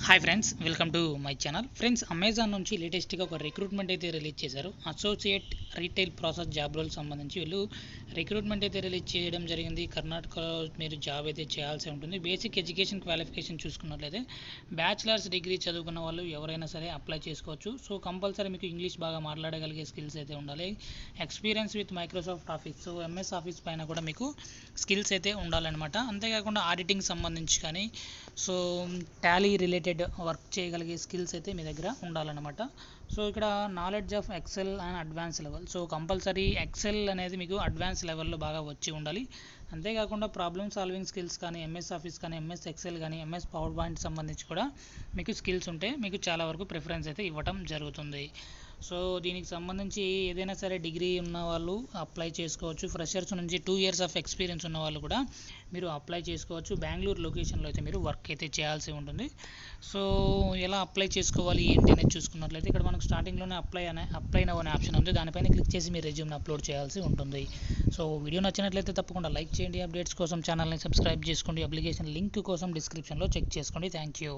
Hi friends, welcome to my channel. Friends, Amazon నుంచి లేటెస్ట్గా ఒక రిక్రూట్మెంట్ అయితే రిలీజ్ చేశారు. Associate retail process job role సంబంధించి వీళ్ళు రిక్రూట్మెంట్ అయితే రిలీజ్ చేయడం జరిగింది. కర్ణాటకలో మీరు జాబ్ అయితే చేయాల్సి ఉంటుంది. బేసిక్ ఎడ్యుకేషన్ క్వాలిఫికేషన్ చూసుకున్నట్లయితే బ్యాచిలర్స్ డిగ్రీ చదువుకున్న వాళ్ళు ఎవరైనా సరే అప్లై చేసుకోవచ్చు. సో కంపల్సరీ మీకు ఇంగ్లీష్ బాగా మాట్లాడగలిగే స్కిల్స్ అయితే ఉండాలి. Experience with Microsoft office, so MS office పైన కూడా మీకు స్కిల్స్ అయితే ఉండాలన్నమాట. అంతేకాకుండా ఆడిటింగ్ సంబంధించి కానీ సో టాలీ రిలేటెడ్ వర్క్ చేయగలిగే స్కిల్స్ అయితే మీ దగ్గర ఉండాలన్నమాట. సో ఇక్కడ knowledge of Excel and advance level, so compulsory Excel అనేది మీకు అడ్వాన్స్ లెవెల్లో బాగా వచ్చి ఉండాలి. అంతేకాకుండా ప్రాబ్లమ్ సాల్వింగ్ స్కిల్స్ కానీ ఎంఎస్ ఆఫీస్ కానీ ఎంఎస్ ఎక్సెల్ కానీ ఎంఎస్ పవర్ పాయింట్ సంబంధించి కూడా మీకు స్కిల్స్ ఉంటే మీకు చాలా వరకు ప్రిఫరెన్స్ అయితే ఇవ్వటం జరుగుతుంది. సో దీనికి సంబంధించి ఏదైనా సరే డిగ్రీ ఉన్న వాళ్ళు అప్లై చేసుకోవచ్చు. ఫ్రెషర్స్ నుంచి 2 years ఆఫ్ ఎక్స్పీరియన్స్ ఉన్న వాళ్ళు కూడా మీరు అప్లై చేసుకోవచ్చు. బెంగళూరు లొకేషన్లో అయితే మీరు వర్క్ అయితే చేయాల్సి ఉంటుంది. సో ఎలా అప్లై చేసుకోవాలి ఏంటి అనేది చూసుకున్నట్లయితే ఇక్కడ మనకు స్టార్టింగ్లోనే అప్లై నౌ అనే ఆప్షన్ ఉంది. దానిపైన క్లిక్ చేసి మీ రెజ్యూమ్ని అప్లోడ్ చేయాల్సి ఉంటుంది. సో వీడియో నచ్చినట్లయితే తప్పకుండా లైక్ చేయండి. అప్డేట్స్ కోసం ఛానల్ని సబ్స్క్రైబ్ చేసుకోండి. అప్లికేషన్ లింక్ కోసం డిస్క్రిప్షన్లో చెక్ చేసుకోండి. Thank you.